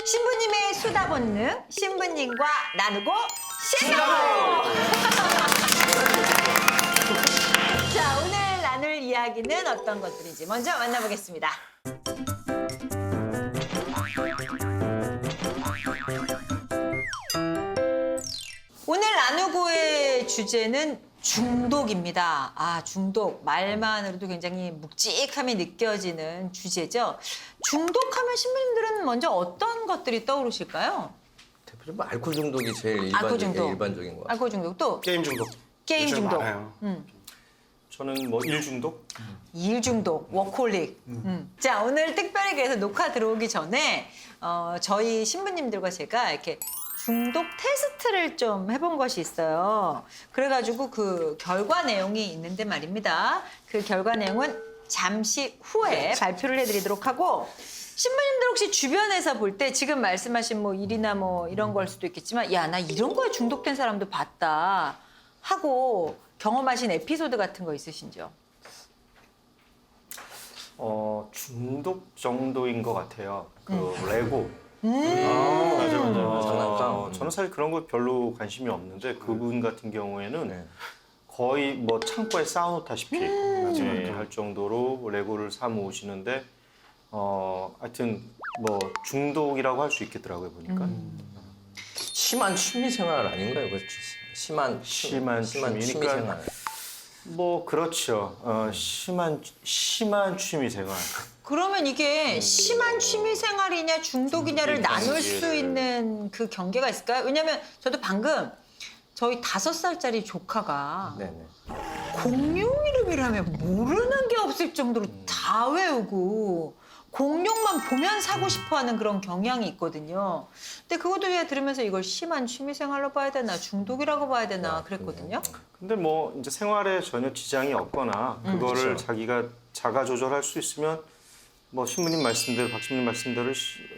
신부님의 수다 본능, 신부님과 나누고 신나고! 자, 오늘 나눌 이야기는 어떤 것들인지 먼저 만나보겠습니다. 오늘 나누고의 주제는 중독입니다. 아, 중독. 말만으로도 굉장히 묵직함이 느껴지는 주제죠. 중독하면 신부님들은 먼저 어떤 것들이 떠오르실까요? 대표적으로 알코올 중독이 제일 알코올 중독. 일반적인 것 같아요. 알코올 중독 또 게임 중독. 게임 요즘 중독. 많아요. 저는 뭐 일 중독? 일 중독, 워콜릭. 자, 오늘 특별히 그래서 녹화 들어오기 전에 저희 신부님들과 제가 이렇게 중독 테스트를 좀 해본 것이 있어요. 그래가지고 그 결과 내용이 있는데 말입니다. 그 결과 내용은 잠시 후에 발표를 해드리도록 하고, 신부님들 혹시 주변에서 볼 때 지금 말씀하신 뭐 일이나 뭐 이런 걸 수도 있겠지만, 야, 나 이런 거에 중독된 사람도 봤다 하고 경험하신 에피소드 같은 거 있으신지요? 중독 정도인 것 같아요. 그 레고. 맞아. 장난감. 저는 사실 그런 거 별로 관심이 없는데 그분 같은 경우에는 네. 거의 뭐 창고에 쌓아놓다시피 할 정도로 레고를 사 모으시는데 하여튼 뭐 중독이라고 할 수 있겠더라고요 보니까. 심한 취미 생활 아닌가요? 그 심한 취미. 취미 그러니까 생활. 뭐 그렇죠. 심한 취미 생활. 그러면 이게 심한 취미 생활이냐 중독이냐를 나눌 수 있는 그 경계가 있을까요? 왜냐면 저도 방금 저희 5살짜리 조카가 네네. 공룡 이름이라면 모르는 게 없을 정도로 다 외우고 공룡만 보면 사고 싶어하는 그런 경향이 있거든요. 근데 그것도 제가 들으면서 이걸 심한 취미 생활로 봐야 되나 중독이라고 봐야 되나 그랬거든요. 근데 뭐 이제 생활에 전혀 지장이 없거나 그거를 그렇죠. 자기가 자가 조절할 수 있으면 뭐 신부님 말씀대로 박신부님 말씀대로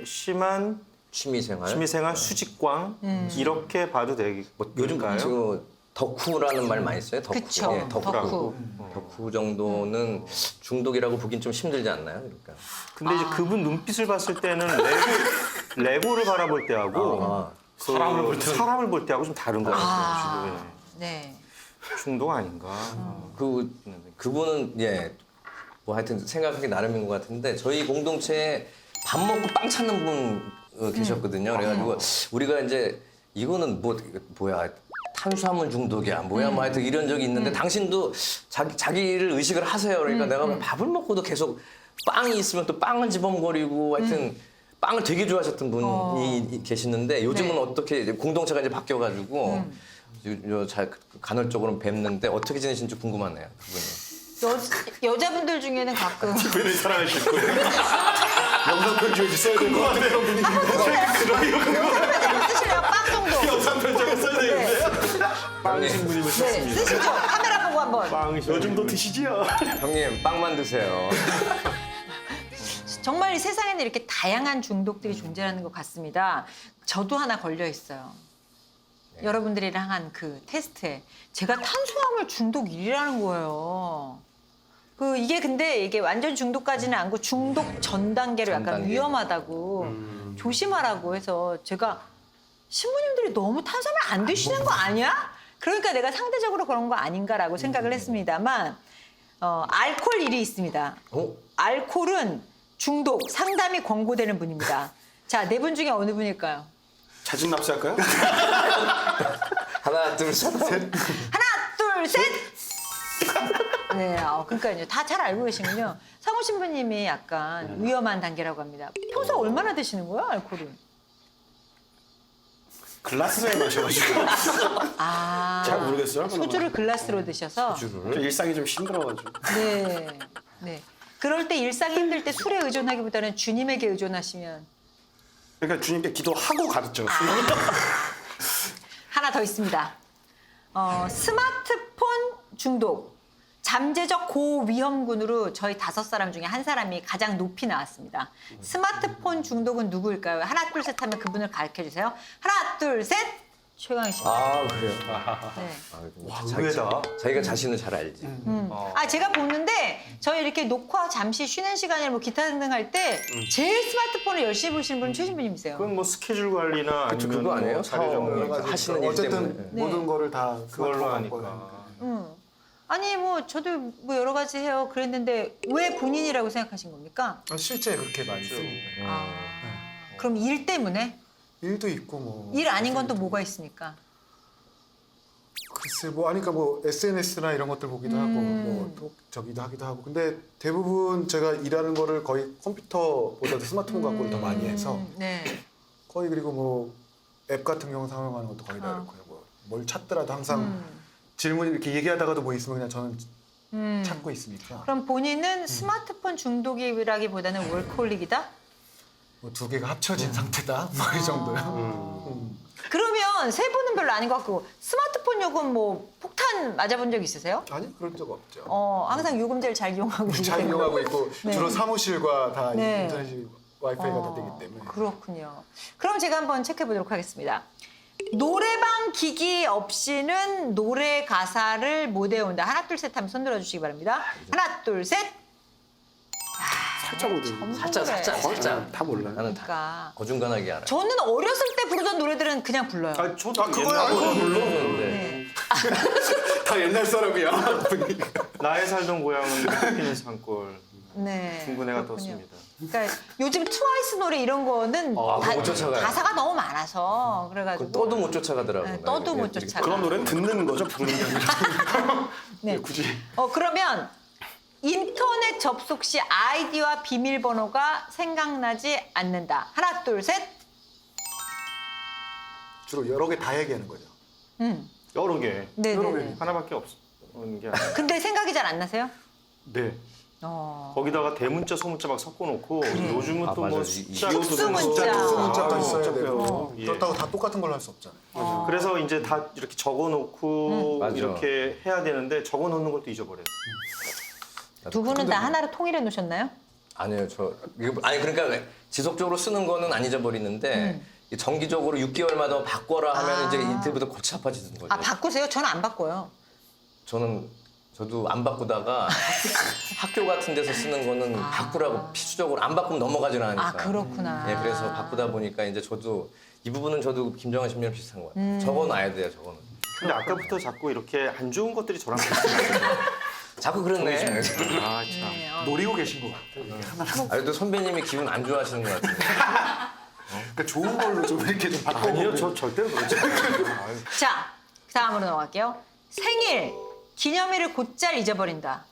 심한 취미 생활. 취미생활 수직광 이렇게 봐도 뭐 요즘 될까요? 지금 덕후라는 말 많이 써요. 덕후. 그쵸. 예, 덕후. 덕후 정도는 중독이라고 보긴 좀 힘들지 않나요? 그러니까. 근데 이제 그분 눈빛을 봤을 때는 레고를 바라볼 때하고 그 사람을 볼 때하고 좀 다른 것 같아요. 지금. 네. 중독 아닌가? 그분은 뭐 하여튼 생각하기 나름인 것 같은데 저희 공동체에 밥 먹고 빵 찾는 분 계셨거든요. 그래가지고 우리가 이제 이거는 뭐야 탄수화물 중독이야 뭐야 뭐 하여튼 이런 적이 있는데 당신도 자기를 의식을 하세요. 그러니까 내가 밥을 먹고도 계속 빵이 있으면 또 빵을 집어먹으리고 하여튼 빵을 되게 좋아하셨던 분이 계시는데 요즘은 네. 어떻게 이제 공동체가 이제 바뀌어가지고 간헐적으로 뵙는데 어떻게 지내시는지 궁금하네요. 그분이. 여자분들 중에는 가끔 왜 사랑하실 거예요? 영상 편집에 써야 될 것 같아요. 쓰시래요. 빵 정도. 영상 편집에 써야 되는데. 빵 신부님을 네, 썼습니다. 쓰시죠. 카메라 보고 한번. 빵 요즘도 드시지요? 형님 빵만 드세요. 정말 이 세상에는 이렇게 다양한 중독들이 존재하는 것 같습니다. 저도 하나 걸려 있어요. 여러분들이랑 한 그 테스트에 제가 탄수화물 중독 1위라는 거예요. 이게 근데 이게 완전 중독까지는 아니고 중독 전 단계로 약간 단계. 위험하다고 조심하라고 해서 제가 신부님들이 너무 탄수화물 안 드시는 거 아니야? 그러니까 내가 상대적으로 그런 거 아닌가라고 생각을 했습니다만 알코올 1위 있습니다. 알코올은 중독 상담이 권고되는 분입니다. 자, 4분 중에 어느 분일까요? 자진 납세할까요? 하나 둘 셋. 하나, 둘, 셋! 네, 그러니까요. 다 잘 알고 계시군요. 성우 신부님이 약간 위험한 단계라고 합니다. 평소에 얼마나 드시는 거예요, 알코올은? 글라스에 마셔가지고 잘 모르겠어요. 소주를 글라스로 드셔서. 일상이 좀 힘들어가지고. 네, 네. 그럴 때 일상이 힘들 때 술에 의존하기보다는 주님에게 의존하시면. 그러니까 주님께 기도하고 가르쳐. 하나 더 있습니다. 스마트폰 중독. 잠재적 고위험군으로 저희 5사람 중에 한 사람이 가장 높이 나왔습니다. 스마트폰 중독은 누구일까요? 하나, 둘, 셋 하면 그분을 가르쳐 주세요. 하나, 둘, 셋! 최강희 씨. 아 그래요? 네. 와, 의외다. 자기가 자신을 잘 알지. 아 제가 보는데 저희 이렇게 녹화 잠시 쉬는 시간에 뭐 기타 등등 할 때 제일 스마트폰을 열심히 보시는 분은 최 신부님이세요. 그건 뭐 스케줄 관리나 아니면 그거 아니에요? 뭐 자료 정리 사업 여러 가지 하시는 일 어쨌든 때문에. 네. 모든 거를 다 그걸로 스마트폰 하니까. 하니까. 아니 뭐 저도 뭐 여러 가지 해요. 그랬는데 왜 본인이라고 생각하신 겁니까? 실제 그렇게 많이 씁니다. 아 그럼 일 때문에? 일도 있고 뭐. 일 아닌 건 또 뭐가 있습니까? 글쎄 뭐 아니까 뭐 SNS나 이런 것들 보기도 하고 뭐 저기도 하기도 하고. 근데 대부분 제가 일하는 거를 거의 컴퓨터보다도 스마트폰 갖고를 더 많이 해서 네. 거의 그리고 뭐 앱 같은 경우 사용하는 것도 거의 다 그렇고요. 뭘 찾더라도 항상 질문 이렇게 얘기하다가도 뭐 있으면 그냥 저는 찾고 있으니까 그럼 본인은 스마트폰 중독이라기보다는 월콜릭이다? 뭐 두 개가 합쳐진 상태다 뭐 이 정도요. 그러면 세 분은 별로 아닌 것 같고 스마트폰 요금 뭐 폭탄 맞아본 적 있으세요? 아니 그런 적 없죠. 항상 요금제를 잘 이용하고 잘 계시기 이용하고 때문에. 있고 네. 주로 사무실과 다 네. 인터넷이 와이파이가 다 되기 때문에. 그렇군요. 그럼 제가 한번 체크해 보도록 하겠습니다. 노래방 기기 없이는 노래 가사를 못 외운다. 하나 둘 셋 하면 손 들어주시기 바랍니다. 하나 둘 셋. 살짝 오든. 살짝. 다 몰라요. 나는 다 그러니까 어중간하게 알아. 저는 어렸을 때 부르던 노래들은 그냥 불러요. 아, 저도 그거야, 옛날에 그거 모르는데. 네. 다 옛날 사람이야. 나의 살던 고향은 꽃피는 산골 네. 중근해가 그렇군요. 떴습니다. 그러니까 요즘 트와이스 노래 이런 거는 그거 못 쫓아가요. 가사가 너무 많아서 그래가지고 떠도 못 쫓아가더라고. 네, 떠도 못 쫓아가. 그런 노래는 듣는 거죠, 부르는 게 아니라. 네. 굳이. 그러면 인터넷 접속 시 아이디와 비밀번호가 생각나지 않는다. 하나, 둘, 셋. 주로 여러 개 다 얘기하는 거죠. 여러 개. 네, 여러 네. 하나밖에 없는 게 아니라. 근데 생각이 잘 안 나세요? 네. 거기다가 대문자, 소문자 막 섞어놓고 요즘은 아, 또 맞아. 뭐 이 숫자, 특수문자. 문자도 아, 있어야 복잡해요. 되고. 예. 그렇다고 다 똑같은 걸로 할 수 없잖아요. 그래서 이제 다 이렇게 적어놓고 맞아. 이렇게 해야 되는데 적어놓는 것도 잊어버려요. 두 분은 다 하나로 통일해 놓으셨나요? 아니요, 아니 그러니까 지속적으로 쓰는 거는 안 잊어버리는데 이 정기적으로 6개월마다 바꿔라 하면 이제 이때부터 골치 아파지는 거죠. 아, 바꾸세요? 저는 안 바꿔요. 저도 안 바꾸다가 학교 같은 데서 쓰는 거는 바꾸라고 필수적으로 안 바꾸면 넘어가질 않으니까. 아, 그렇구나. 예, 그래서 바꾸다 보니까 이제 저도 이 부분은 저도 김정은 신부님 비슷한 것 같아요. 적어놔야 돼요, 저거는. 근데 아까부터 자꾸 이렇게 안 좋은 것들이 저랑 비슷해요. 자꾸 그러네. 아, 참. 네, 노리고 계신 것 같아요. 아니, 또 선배님이 기분 안 좋아하시는 것 같은데. 그러니까 좋은 걸로 좀 이렇게 좀 바꿔보고. 아니요, 저 절대로 그러지 않아요. 자, 다음으로 넘어갈게요. 생일, 기념일을 곧잘 잊어버린다.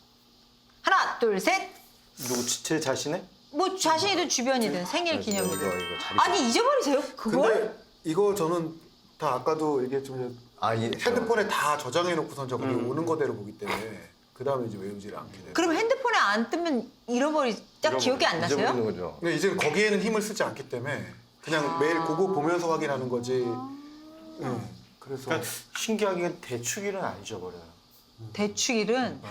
하나, 둘, 셋. 누구 제 자신의? 뭐 자신이든 주변이든 생일, 기념일이든. 이거 잘 아니, 잊어버리세요? 그걸? 근데 이거 저는 다 아까도 얘기했지만 핸드폰에 다 저장해 놓고선 저거 오는 거대로 보기 때문에 그 다음에 이제 외우지를 않게 돼요. 그럼 핸드폰에 안 뜨면 딱 기억이 안 나세요? 잊어버리는 거죠. 근데 이제 거기에는 힘을 쓰지 않기 때문에 그냥 매일 그거 보면서 확인하는 거지. 그래서 그러니까 신기하게 대축일은 안 잊어버려요. 대축일은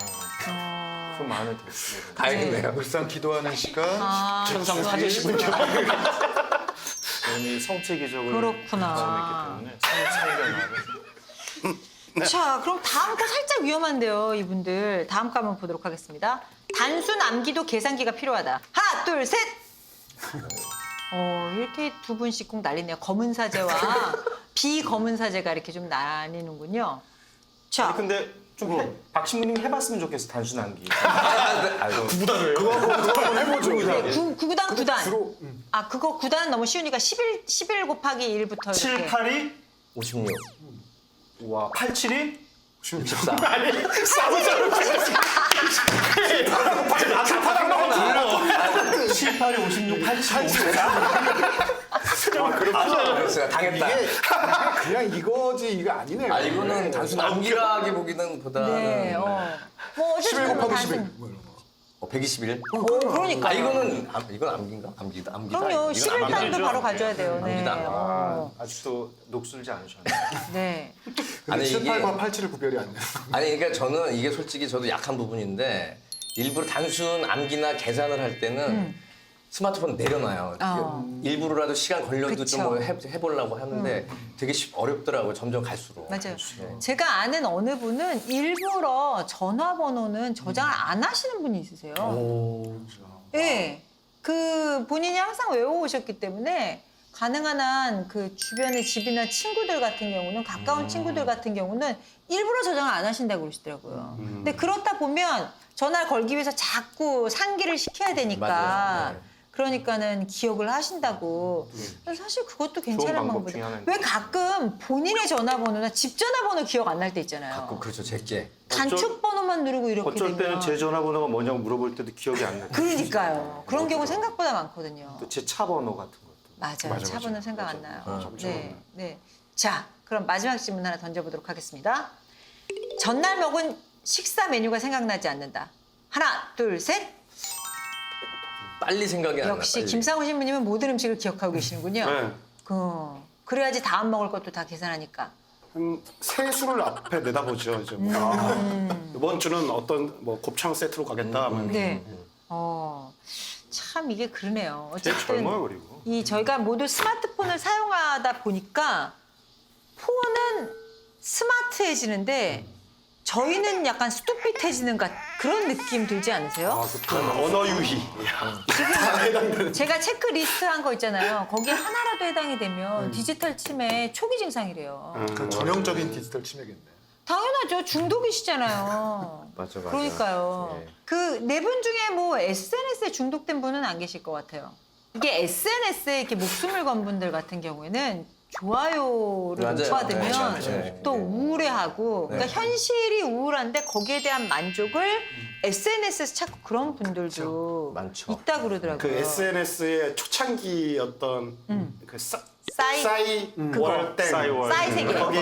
그 많은 대축일은. 다행이네요. 울산 기도하는 시간, 천상 사제심을 이미 성체 기적을 그렇구나. 경험했기 때문에 성차이가 나요. 자, 그럼 다음 거 살짝 위험한데요, 이분들. 다음 거 한번 보도록 하겠습니다. 단순 암기도 계산기가 필요하다. 하나, 둘, 셋. 이렇게 두 분씩 꼭 날리네요. 검은 사제와 비검은 사제가 이렇게 좀 나뉘는군요. 자, 아니, 근데 좀 박 신부님 해봤으면 좋겠어, 단순 암기. 그거 한번 해보죠. 네, 구단 9단. 주로 그거 9단은 너무 쉬우니까 11 곱하기 1부터 7, 이렇게. 8이 56. 와, 8, 7이 64. 아니, 싸우자로 7, 8이 56, 8, 7, 54. 제가 당했다. 그냥 이거지 이거 아니네요. 이거는 단순 암기라기 보기는 보다는 네, 뭐 11 어쨌든 뭐 곱하기 단순. 11. 뭐 이런 거. 121? 그러니까. 이건 암기인가? 암기다. 그럼요. 이건 11단도 암기죠. 바로 가져야 돼요. 네. 암기다. 아직도 녹슬지 않으셨나요? 네. 근데 아니, 7, 이게- 8과 87을 구별이 안 돼요. 아니 그러니까 저는 이게 솔직히 저도 약한 부분인데 일부러 단순 암기나 계산을 할 때는 스마트폰 내려놔요. 일부러라도 시간 걸려도 그쵸. 좀 뭐 해보려고 하는데 되게 어렵더라고요. 점점 갈수록. 맞아요. 네. 제가 아는 어느 분은 일부러 전화번호는 저장을 안 하시는 분이 있으세요. 예. 그 본인이 항상 외워오셨기 때문에 가능한 한 그 주변의 집이나 친구들 같은 경우는 가까운 친구들 같은 경우는 일부러 저장을 안 하신다고 그러시더라고요. 근데 그렇다 보면 전화를 걸기 위해서 자꾸 상기를 시켜야 되니까 맞아요. 네. 그러니까는 기억을 하신다고. 그래서 사실 그것도 괜찮은 방법 중에 방법이에요. 하나인데. 왜 가끔 본인의 전화번호나 집 전화번호 기억 안 날 때 있잖아요. 가끔 그렇죠. 제게. 단축 번호만 누르고 이렇게 어쩔 되면. 때는 제 전화번호가 뭐냐고 물어볼 때도 기억이 안 나요. 그러니까요. 그런 경우 생각보다 많거든요. 제 차 번호 같은 것도. 맞아요. 차번호 생각 안 나요. 맞아. 네, 네. 자, 그럼 마지막 질문 하나 던져보도록 하겠습니다. 전날 먹은 식사 메뉴가 생각나지 않는다. 하나, 둘, 셋. 빨리 생각이 안 나. 역시 빨리. 김상우 신부님은 모든 음식을 기억하고 계시는군요. 네. 그래야지 다음 먹을 것도 다 계산하니까. 한 세 수를 앞에 내다보죠. 이제 이번 주는 어떤 뭐 곱창 세트로 가겠다. 막 네. 참 이게 그러네요. 되게 젊어요, 어쨌든 그리고. 이 저희가 모두 스마트폰을 사용하다 보니까 폰은 스마트해지는데 저희는 약간 스투핏해지는 그런 느낌 들지 않으세요? 언어 유희. 제가 체크리스트 한 거 있잖아요. 거기에 하나라도 해당이 되면 디지털 치매 초기 증상이래요. 그 전형적인 디지털 치매겠네. 당연하죠. 중독이시잖아요. 맞아. 그러니까요. 네. 그 네 분 중에 뭐 SNS에 중독된 분은 안 계실 것 같아요. 이게 SNS에 이렇게 목숨을 건 분들 같은 경우에는 좋아요를 맞아요. 못 받으면 맞아요. 또 우울해하고 그러니까 현실이 우울한데 거기에 대한 만족을 SNS에서 찾고 그런 분들도 많죠. 있다 그러더라고요. 그 SNS의 초창기 어떤 그 싸이 월땡 싸이월. 싸이 세계. 거기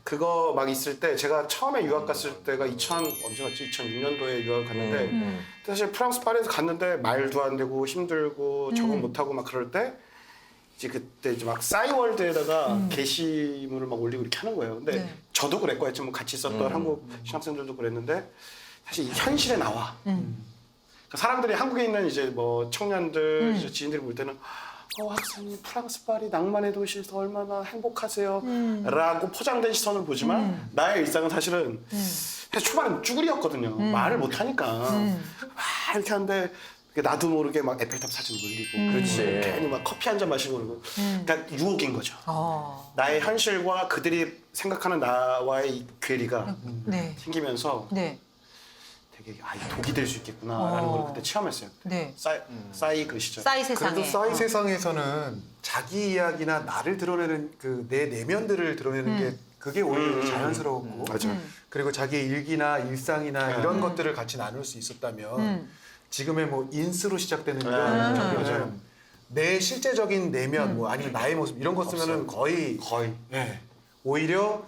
그거 막 있을 때 제가 처음에 유학 갔을 때가 언제 갔지? 2006년도에 유학 갔는데 사실 프랑스 파리에서 갔는데 말도 안 되고 힘들고 적응 못하고 막 그럴 때 이제 그때 이제 막 싸이월드에다가 게시물을 막 올리고 이렇게 하는 거예요. 근데 네. 저도 그랬고 지금 같이 있었던 한국 신학생들도 그랬는데 사실 이 현실에 나와. 그러니까 사람들이 한국에 있는 이제 뭐 청년들 이제 지인들이 볼 때는 학생님 프랑스 파리 낭만의 도시에서 얼마나 행복하세요 라고 포장된 시선을 보지만 나의 일상은 사실은 사실 초반에 쭈구리였거든요. 말을 못하니까 막 이렇게 하는데 나도 모르게 막 에펠탑 사진 올리고 그렇지. 괜히 막 커피 한 잔 마시고 그러고 그러니까 유혹인 거죠. 나의 현실과 그들이 생각하는 나와의 이 괴리가 네. 생기면서 네. 되게 이 독이 될 수 있겠구나라는 걸 그때 체험했어요. 네. 싸이 그 시절. 싸이 세상에. 그래도 싸이 세상에서는 자기 이야기나 나를 드러내는 그 내 내면들을 드러내는 게 그게 오히려 자연스러웠고 맞아요. 그리고 자기의 일기나 일상이나 이런 것들을 같이 나눌 수 있었다면 지금의 뭐 인스로 시작되는 이런 저기는 내 실제적인 내면 뭐 아니면 나의 모습 이런 거 쓰면은 거의 예. 오히려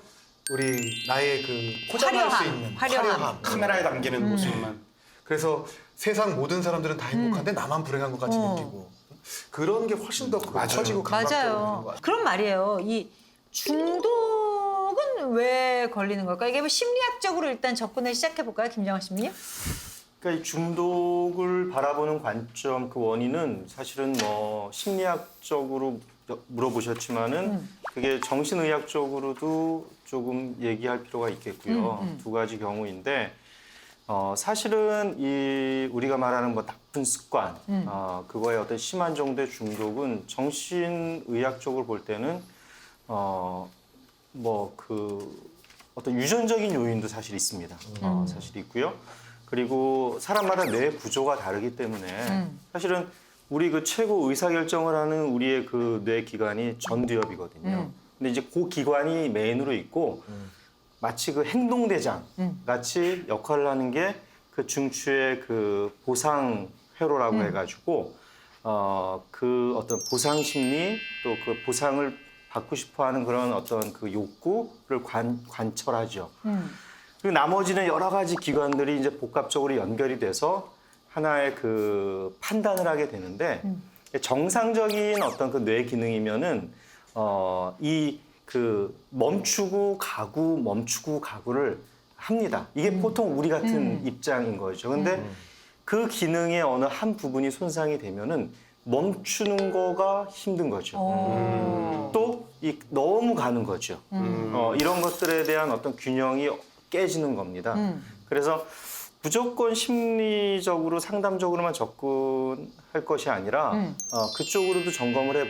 우리 나의 그 포장할 수 있는 화려함. 카메라에 담기는 모습만. 그래서 세상 모든 사람들은 다 행복한데 나만 불행한 것 같이 느끼고 그런 게 훨씬 더 커지고 감각적으로 되는 것 맞아요. 같아요. 그런 말이에요. 이 중독은 왜 걸리는 걸까? 이게 뭐 심리학적으로 일단 접근을 시작해 볼까요, 김정환 씨님? 그러니까 이 중독을 바라보는 관점 그 원인은 사실은 뭐 심리학적으로 물어보셨지만은 그게 정신의학적으로도 조금 얘기할 필요가 있겠고요. 두 가지 경우인데 사실은 이 우리가 말하는 뭐 나쁜 습관 그거의 어떤 심한 정도의 중독은 정신의학적으로 볼 때는 뭐 그 어떤 유전적인 요인도 사실 있습니다. 사실 있고요. 그리고 사람마다 뇌 구조가 다르기 때문에 사실은 우리 그 최고 의사결정을 하는 우리의 그 뇌 기관이 전두엽이거든요. 근데 이제 그 기관이 메인으로 있고 마치 그 행동대장 같이 역할을 하는 게 그 중추의 그 보상 회로라고 해가지고 그 어떤 보상 심리 또 그 보상을 받고 싶어하는 그런 어떤 그 욕구를 관철하죠. 그리고 나머지는 여러 가지 기관들이 이제 복합적으로 연결이 돼서 하나의 그 판단을 하게 되는데 정상적인 어떤 그 뇌 기능이면은 이 그 멈추고 가구를 합니다. 이게 보통 우리 같은 입장인 거죠. 근데 그 기능의 어느 한 부분이 손상이 되면은 멈추는 거가 힘든 거죠. 또 너무 가는 거죠. 이런 것들에 대한 어떤 균형이 깨지는 겁니다. 그래서 무조건 심리적으로 상담적으로만 접근할 것이 아니라 그쪽으로도 점검을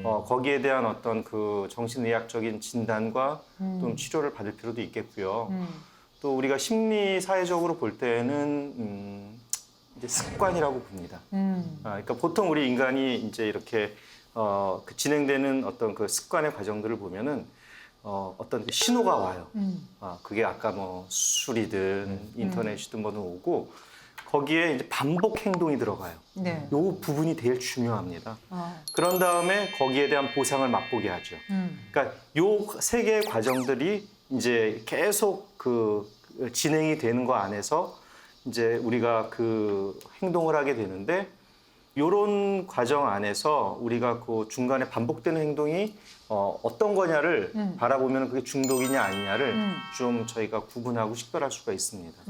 해보고 거기에 대한 어떤 그 정신의학적인 진단과 또 치료를 받을 필요도 있겠고요. 또 우리가 심리 사회적으로 볼 때는 이제 습관이라고 봅니다. 그러니까 보통 우리 인간이 이제 이렇게 그 진행되는 어떤 그 습관의 과정들을 보면은 어떤 그 신호가 와요. 그게 아까 뭐 술이든 인터넷이든 뭐든 오고 거기에 이제 반복 행동이 들어가요. 네. 요 부분이 제일 중요합니다. 그런 다음에 거기에 대한 보상을 맛보게 하죠. 그러니까 요 세 개의 과정들이 이제 계속 그 진행이 되는 거 안에서 이제 우리가 그 행동을 하게 되는데 요런 과정 안에서 우리가 그 중간에 반복되는 행동이 어떤 거냐를 바라보면 그게 중독이냐 아니냐를 좀 저희가 구분하고 식별할 수가 있습니다.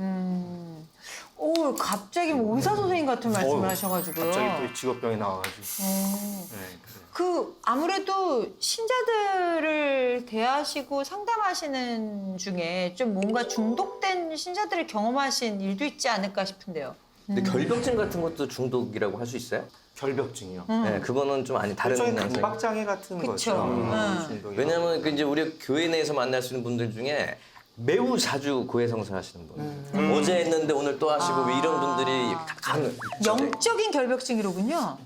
오, 갑자기 뭐 의사 선생님 같은 말씀을 하셔가지고요. 갑자기 또 직업병이 나와가지고. 네, 그래요. 그 아무래도 신자들을 대하시고 상담하시는 중에 좀 뭔가 중독된 신자들을 경험하신 일도 있지 않을까 싶은데요. 근데 결벽증 같은 것도 중독이라고 할 수 있어요? 결벽증이요. 네, 그거는 좀 아니 다른 일종의 현상이- 강박장애 같은 그쵸. 거죠. 중독이. 왜냐하면 그 이제 우리 교회 내에서 만날 수 있는 분들 중에 매우 자주 고해성사 하시는 분. 어제 했는데 오늘 또 하시고 왜 이런 분들이 영적인 결벽증이로군요.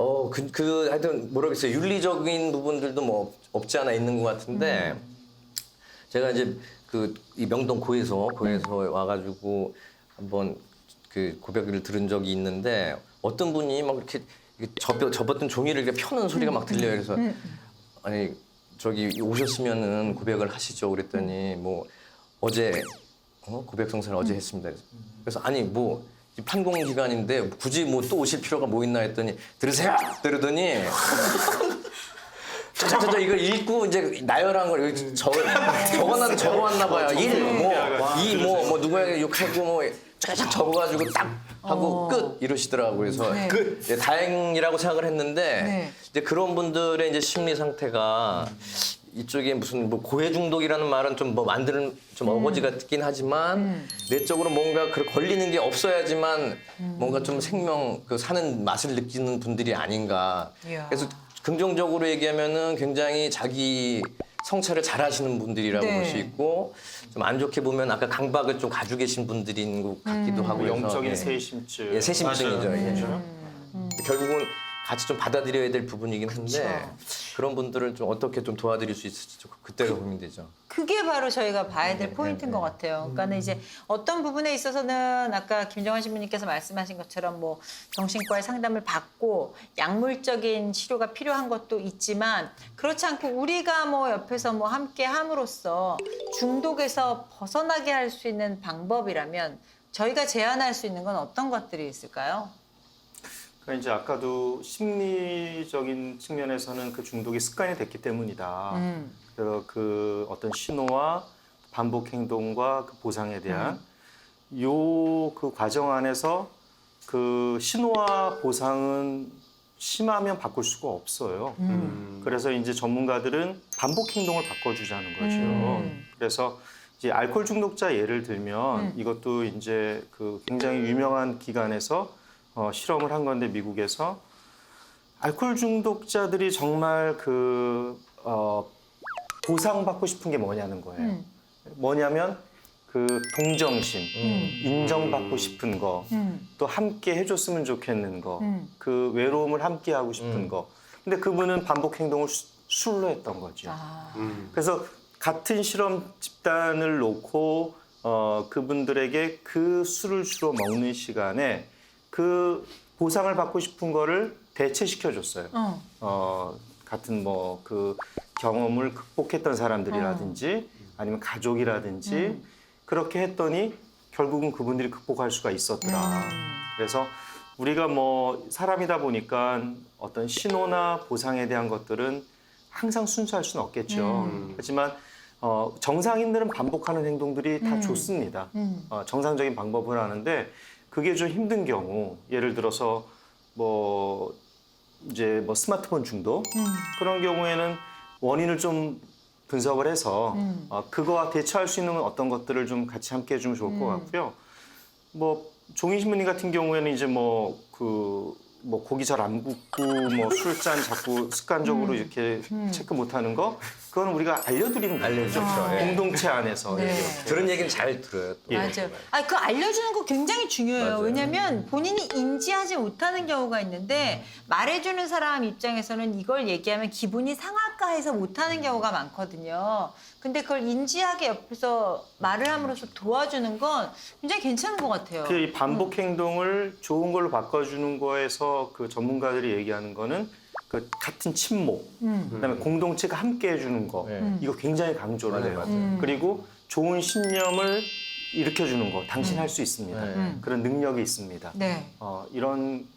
하여튼 모르겠어요. 윤리적인 부분들도 뭐 없지 않아 있는 것 같은데 제가 이제 이 명동 고에서 와가지고 한번 그 고백을 들은 적이 있는데 어떤 분이 막 이렇게 접었던 종이를 이렇게 펴는 소리가 막 들려요. 그래서 아니 저기 오셨으면은 고백을 하시죠. 그랬더니 뭐 어제 고백 성사를 어제 했습니다. 그래서 아니 뭐 판공 기간인데 굳이 뭐 또 오실 필요가 뭐 있나 했더니 들으세요. 그러더니 저 이걸 읽고 이제 나열한 걸 적어왔나 봐요. 뭐 누구에게 욕하고 뭐 쫙 적어가지고 딱 하고 끝 이러시더라고요. 그래서 네. 예, 다행이라고 생각을 했는데 네. 이제 그런 분들의 이제 심리 상태가 이쪽에 무슨 뭐 고해 중독이라는 말은 좀 뭐 만드는 좀 어거지 같긴 하지만 내적으로 뭔가 걸리는 게 없어야지만 뭔가 좀 사는 맛을 느끼는 분들이 아닌가. 이야. 그래서 긍정적으로 얘기하면은 굉장히 자기 성찰을 잘하시는 분들이라고 네. 볼 수 있고 좀 안 좋게 보면 아까 강박을 좀 가지고 계신 분들인 것 같기도 하고 그래서 영적인 예. 세심증. 예, 세심증이죠. 맞아요. 예. 그렇죠? 결국은 같이 좀 받아들여야 될 부분이긴 한데 그쵸. 그런 분들을 좀 어떻게 좀 도와드릴 수 있을지 좀 그때가 고민되죠. 그게 바로 저희가 봐야 될 포인트인 것 같아요. 그러니까 이제 어떤 부분에 있어서는 아까 김정환 신부님께서 말씀하신 것처럼 뭐 정신과의 상담을 받고 약물적인 치료가 필요한 것도 있지만 그렇지 않고 우리가 뭐 옆에서 뭐 함께 함으로써 중독에서 벗어나게 할 수 있는 방법이라면 저희가 제안할 수 있는 건 어떤 것들이 있을까요? 그러니까 이제 아까도 심리적인 측면에서는 그 중독이 습관이 됐기 때문이다. 그래서 그 어떤 신호와 반복 행동과 그 보상에 대한 요 그 과정 안에서 그 신호와 보상은 심하면 바꿀 수가 없어요. 그래서 이제 전문가들은 반복 행동을 바꿔주자는 거죠. 그래서 이제 알코올 중독자 예를 들면 이것도 이제 그 굉장히 유명한 기관에서 실험을 한 건데 미국에서 알코올 중독자들이 정말 보상받고 싶은 게 뭐냐는 거예요. 뭐냐면 그 동정심, 인정받고 싶은 거, 또 함께 해줬으면 좋겠는 거, 그 외로움을 함께 하고 싶은 거. 근데 그분은 반복 행동을 술로 했던 거죠. 그래서 같은 실험 집단을 놓고 그분들에게 그 술을 주로 먹는 시간에 그 보상을 받고 싶은 거를 대체시켜줬어요. 같은 뭐 그 경험을 극복했던 사람들이라든지 아니면 가족이라든지 그렇게 했더니 결국은 그분들이 극복할 수가 있었더라. 그래서 우리가 뭐 사람이다 보니까 어떤 신호나 보상에 대한 것들은 항상 순수할 수는 없겠죠. 하지만 정상인들은 반복하는 행동들이 다 좋습니다. 정상적인 방법을 하는데 그게 좀 힘든 경우, 예를 들어서 뭐 이제 뭐 스마트폰 중독 그런 경우에는 원인을 좀 분석을 해서 그거와 대처할 수 있는 어떤 것들을 좀 같이 함께 해주면 좋을 것 같고요. 뭐 종이신문님 같은 경우에는 이제 뭐 고기 잘 안 굽고 뭐 술잔 자꾸 습관적으로 이렇게 체크 못하는 거 그거는 우리가 알려드리는 거죠. 알려주죠. 예. 공동체 안에서 네. 이렇게. 들은 얘기는 잘 들어요. 또. 맞아요. 아, 그 알려주는 거 굉장히 중요해요. 맞아요. 왜냐면 본인이 인지하지 못하는 경우가 있는데 말해주는 사람 입장에서는 이걸 얘기하면 기분이 상할까 해서 못하는 경우가 많거든요. 근데 그걸 인지하게 옆에서 말을 함으로써 도와주는 건 굉장히 괜찮은 것 같아요. 이 반복 행동을 좋은 걸로 바꿔주는 거에서 그 전문가들이 얘기하는 거는 그 같은 침묵, 그다음에 공동체가 함께 해주는 거 이거 굉장히 강조를 맞아요, 해요. 맞아요. 그리고 좋은 신념을 일으켜주는 거, 당신 할 수 있습니다. 그런 능력이 있습니다. 네. 이런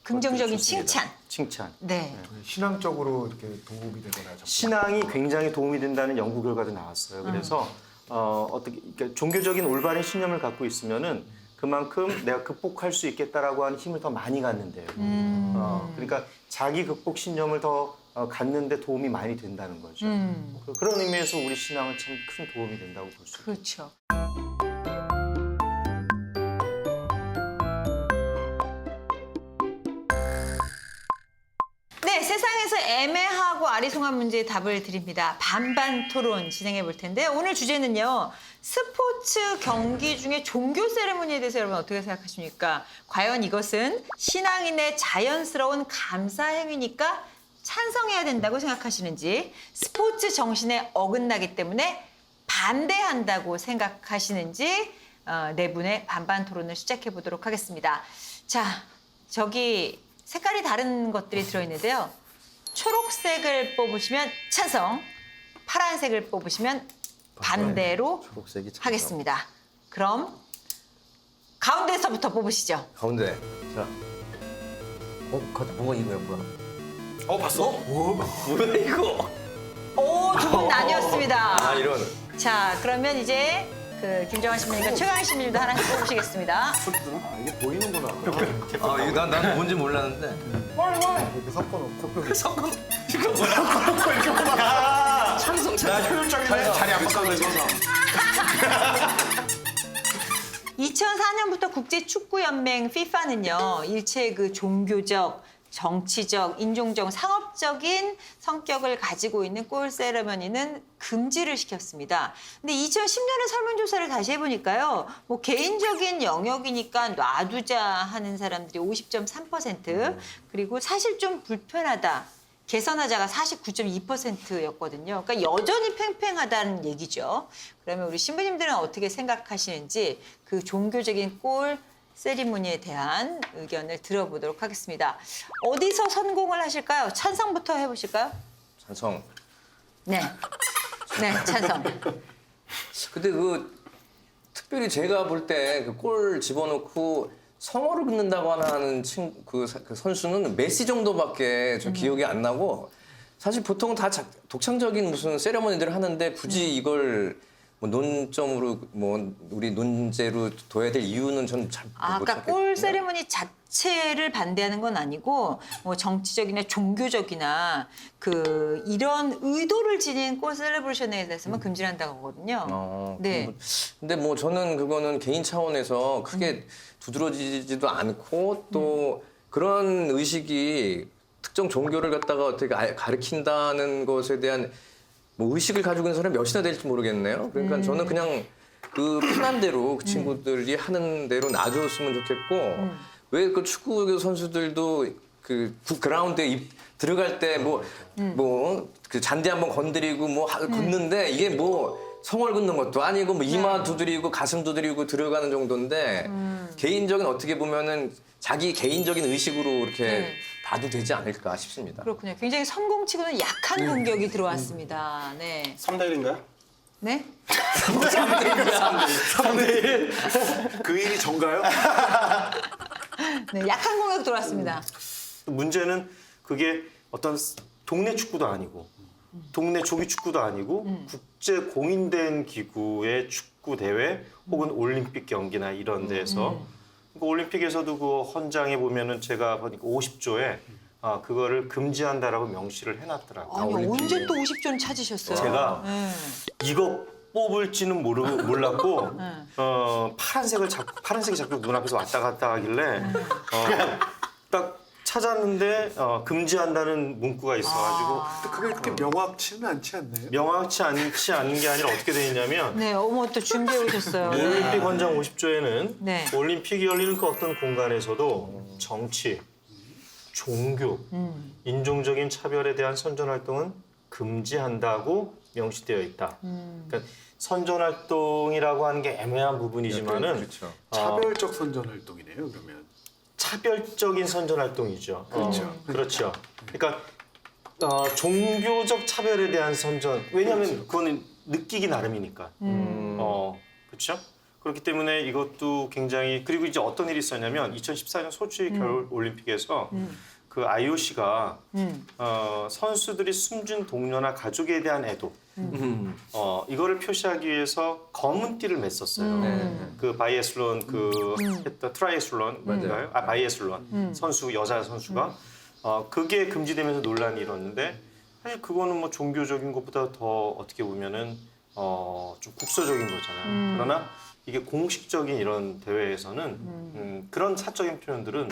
긍정적인 것들이 좋습니다. 칭찬. 칭찬. 네. 신앙적으로 이렇게 도움이 되거나 접근. 신앙이 굉장히 도움이 된다는 연구 결과도 나왔어요. 그래서 어떻게 그러니까 종교적인 올바른 신념을 갖고 있으면은 그만큼 내가 극복할 수 있겠다라고 하는 힘을 더 많이 갖는데요. 그러니까 자기 극복 신념을 더 갖는데 도움이 많이 된다는 거죠. 그런 의미에서 우리 신앙은 참 큰 도움이 된다고 볼 수 있죠. 그렇죠. 네, 세상에서 애매하고 아리송한 문제의 답을 드립니다. 반반 토론 진행해 볼 텐데 오늘 주제는요. 스포츠 경기 중에 종교 세레모니에 대해서 여러분 어떻게 생각하십니까? 과연 이것은 신앙인의 자연스러운 감사 행위니까 찬성해야 된다고 생각하시는지, 스포츠 정신에 어긋나기 때문에 반대한다고 생각하시는지 네 분의 반반 토론을 시작해 보도록 하겠습니다. 자, 저기 색깔이 다른 것들이 들어있는데요. 초록색을 뽑으시면 찬성, 파란색을 뽑으시면 반대로 초록색이 찬성. 하겠습니다. 그럼 가운데서부터 뽑으시죠. 가운데. 자. 뭐가 이거야, 뭐야? 봤어? 뭐야 이거? 오, 두 분 나뉘었습니다. 아, 이런. 자, 그러면 이제 그 김정환 신부님과 최강희 신부님도 하나씩 뽑으시겠습니다. 이게 보이는구나. 아, 이거 난 뭔지 몰랐는데. 이렇게 섞어놓고. 성공. 이거 뭐야? 찬성. 효율적이네. 자리 안 바꿔서. 2004년부터 국제축구연맹 FIFA는요, 일체의 그 종교적, 정치적, 인종적, 상업적인 성격을 가지고 있는 골 세레머니는 금지를 시켰습니다. 근데 2010년에 설문조사를 다시 해보니까요, 뭐 개인적인 영역이니까 놔두자 하는 사람들이 50.3%, 그리고 사실 좀 불편하다, 개선하자가 49.2%였거든요. 그러니까 여전히 팽팽하다는 얘기죠. 그러면 우리 신부님들은 어떻게 생각하시는지 그 종교적인 골 세리머니에 대한 의견을 들어보도록 하겠습니다. 어디서 선공을 하실까요? 찬성부터 해보실까요? 찬성. 네. 네, 찬성. 근데 특별히 제가 볼 때 그 골 집어넣고 성어를 긋는다고 하는 그 선수는 메시 정도밖에 저 기억이 안 나고, 사실 보통 다 독창적인 무슨 세레머니들을 하는데 굳이 이걸 뭐 논점으로 뭐 우리 논제로 둬야 될 이유는 저는 잘 못 그러니까 찾겠거든요. 골 세리머니 자체를 반대하는 건 아니고 뭐 정치적이나 종교적이나 그 이런 의도를 지닌 골 셀레브레이션에 대해서만 금지한다고 하거든요. 네. 근데 뭐 저는 그거는 개인 차원에서 크게 두드러지지도 않고 또 그런 의식이 특정 종교를 갖다가 어떻게 가르친다는 것에 대한 뭐 의식을 가지고 있는 사람이 몇이나 될지 모르겠네요. 그러니까 저는 그냥 그 편한 대로 그 친구들이 하는 대로 놔줬으면 좋겠고, 왜 그 축구 선수들도 그 그라운드에 들어갈 때 뭐 그 잔디 한번 건드리고 뭐 긋는데 이게 뭐 성을 긋는 것도 아니고 뭐 이마 두드리고 가슴 두드리고 들어가는 정도인데 개인적인 어떻게 보면은 자기 개인적인 의식으로 이렇게 봐도 되지 않을까 싶습니다. 그렇군요. 굉장히 성공치고는 약한 공격이 들어왔습니다. 네. 3대1인가요? 네? 3대1? 그 일이 전가요? 네, 약한 공격 들어왔습니다. 문제는 그게 어떤 동네 축구도 아니고 동네 조기 축구도 아니고 국제 공인된 기구의 축구 대회 혹은 올림픽 경기나 이런 데서 그 올림픽에서도 그 헌장에 보면은 제가 보니까 50조에 그거를 금지한다라고 명시를 해놨더라고요. 아니 올림픽에. 언제 또 50전 찾으셨어요? 제가 네. 이거 뽑을지는 몰랐고 네. 파란색이 자꾸 눈앞에서 왔다 갔다 하길래 딱 찾았는데 금지한다는 문구가 있어가지고 근데 그게 그렇게 명확치는 않지 않나요? 명확치 않지 않은 게 아니라 어떻게 돼 있냐면 네, 어머 또 준비해 오셨어요. 네. 올림픽 헌장 50조에는 네. 올림픽이 열리는 그 어떤 공간에서도 정치, 종교, 인종적인 차별에 대한 선전 활동은 금지한다고 명시되어 있다. 그러니까 선전 활동이라고 하는 게 애매한 부분이지만은 그렇죠. 차별적 선전 활동이네요. 그러면 차별적인 선전 활동이죠. 그렇죠. 그렇죠. 그러니까 종교적 차별에 대한 선전. 왜냐하면 그거는 느끼기 나름이니까. 그렇죠. 그렇기 때문에 이것도 굉장히 그리고 이제 어떤 일이 있었냐면 2014년 소치 겨울 올림픽에서 그 IOC가 선수들이 숨진 동료나 가족에 대한 애도 이거를 표시하기 위해서 검은 띠를 맸었어요. 그 바이애슬론 했던 트라이애슬론 맞아요? 바이애슬론 선수 여자 선수가 그게 금지되면서 논란이 일었는데 사실 그거는 뭐 종교적인 것보다 더 어떻게 보면은 좀 국소적인 거잖아요. 그러나 이게 공식적인 이런 대회에서는 그런 사적인 표현들은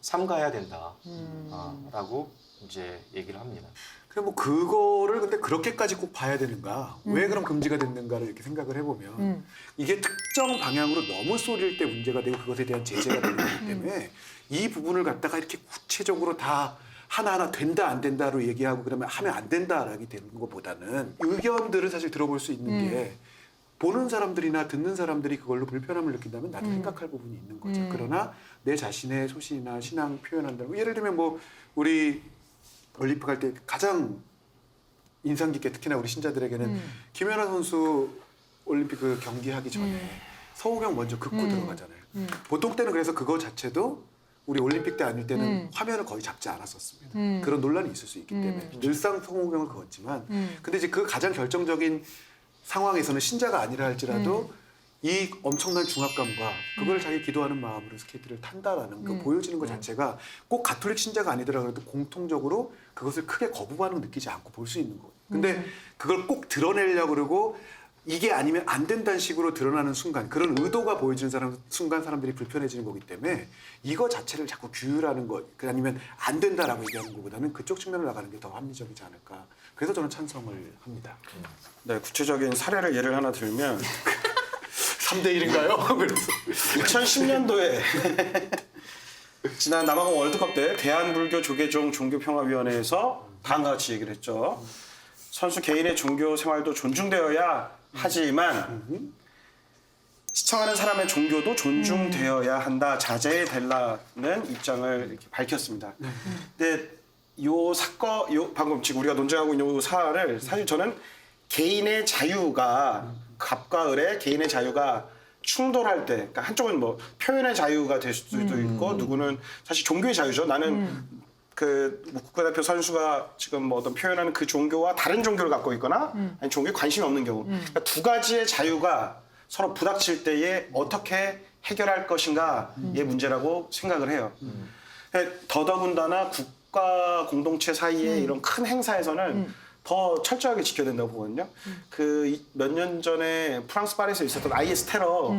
삼가해야 된다라고 이제 얘기를 합니다. 그럼 뭐 그거를 근데 그렇게까지 꼭 봐야 되는가? 왜 그럼 금지가 됐는가를 이렇게 생각을 해보면 이게 특정 방향으로 너무 쏠릴 때 문제가 되고 그것에 대한 제재가 되는 거기 때문에 이 부분을 갖다가 이렇게 구체적으로 다 하나하나 된다 안 된다로 얘기하고 그러면 하면 안 된다라기 되는 것보다는 의견들을 사실 들어볼 수 있는 게 보는 사람들이나 듣는 사람들이 그걸로 불편함을 느낀다면 나도 생각할 부분이 있는 거죠. 그러나 내 자신의 소신이나 신앙 표현한다고 예를 들면 뭐 우리 올림픽 할 때 가장 인상 깊게 특히나 우리 신자들에게는 김연아 선수 올림픽 그 경기하기 전에 서우경 먼저 긋고 들어가잖아요. 보통 때는 그래서 그거 자체도 우리 올림픽 때 아닐 때는 화면을 거의 잡지 않았었습니다. 그런 논란이 있을 수 있기 때문에 늘상 서우경을 그었지만 근데 이제 그 가장 결정적인 상황에서는 신자가 아니라 할지라도 이 엄청난 중압감과 그걸 자기 기도하는 마음으로 스케이트를 탄다라는 그 보여지는 것 자체가 꼭 가톨릭 신자가 아니더라도 공통적으로 그것을 크게 거부 반응 느끼지 않고 볼 수 있는 거예요. 근데 그걸 꼭 드러내려고 그러고 이게 아니면 안 된다는 식으로 드러나는 순간 그런 의도가 보여지는 순간 사람들이 불편해지는 거기 때문에 이거 자체를 자꾸 규율하는 것 아니면 안 된다라고 얘기하는 것보다는 그쪽 측면을 나가는 게 더 합리적이지 않을까. 그래서 저는 찬성을 합니다. 네, 구체적인 사례를 예를 하나 들면 3대 1인가요? 그래서 2010년도에 지난 남아공 월드컵 때 대한불교 조계종 종교평화위원회에서 다음과 같이 얘기를 했죠. 선수 개인의 종교 생활도 존중되어야 하지만 시청하는 사람의 종교도 존중되어야 한다. 자제해달라는 입장을 이렇게 밝혔습니다. 근데 요 사건, 방금 지금 우리가 논쟁하고 있는 요 사안을 사실 저는 개인의 자유가 갑과 을의 개인의 자유가 충돌할 때, 그러니까 한쪽은 뭐 표현의 자유가 될 수도 있고, 누구는 사실 종교의 자유죠. 나는 그 국가대표 선수가 지금 뭐 어떤 표현하는 그 종교와 다른 종교를 갖고 있거나, 아니 종교에 관심이 없는 경우, 그러니까 두 가지의 자유가 서로 부닥칠 때에 어떻게 해결할 것인가의 문제라고 생각을 해요. 더더군다나 국가 공동체 사이의 이런 큰 행사에서는 더 철저하게 지켜야 된다고 보거든요. 그 몇 년 전에 프랑스 파리에서 있었던 IS 테러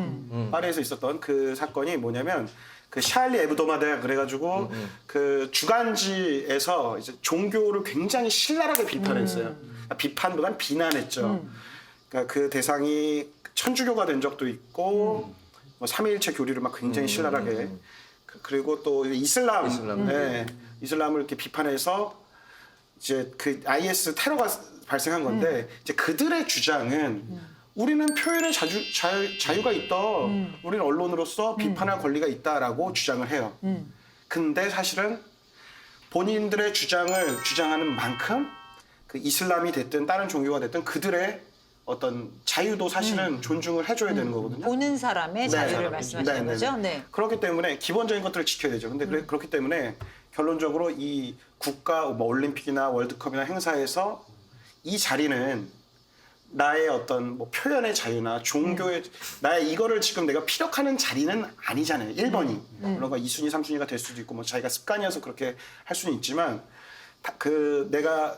파리에서 있었던 그 사건이 뭐냐면 그 샤를리 에브도마다 그래가지고 그 주간지에서 이제 종교를 굉장히 신랄하게 비판했어요. 비판보다는 비난했죠. 그러니까 그 대상이 천주교가 된 적도 있고 뭐 삼위일체 교리를 막 굉장히 신랄하게 그리고 또 이슬람. 네, 이슬람을 이렇게 비판해서 이제 그 IS 테러가 발생한 건데 이제 그들의 주장은 우리는 표현의 자유가 있다. 우리는 언론으로서 비판할 권리가 있다라고 주장을 해요. 근데 사실은 본인들의 주장을 주장하는 만큼 그 이슬람이 됐든 다른 종교가 됐든 그들의 어떤 자유도 사실은 존중을 해줘야 되는 거거든요. 보는 사람의 자유를 네. 말씀하시는 네, 거죠? 네. 네. 그렇기 때문에 기본적인 것들을 지켜야 되죠. 근데 그렇기 때문에 결론적으로 이 국가 뭐 올림픽이나 월드컵이나 행사에서 이 자리는 나의 어떤 뭐 표현의 자유나 종교의 나의 이거를 지금 내가 피력하는 자리는 아니잖아요. 1번이. 물론 2순위, 3순위가 될 수도 있고 뭐 자기가 습관이어서 그렇게 할 수는 있지만 내가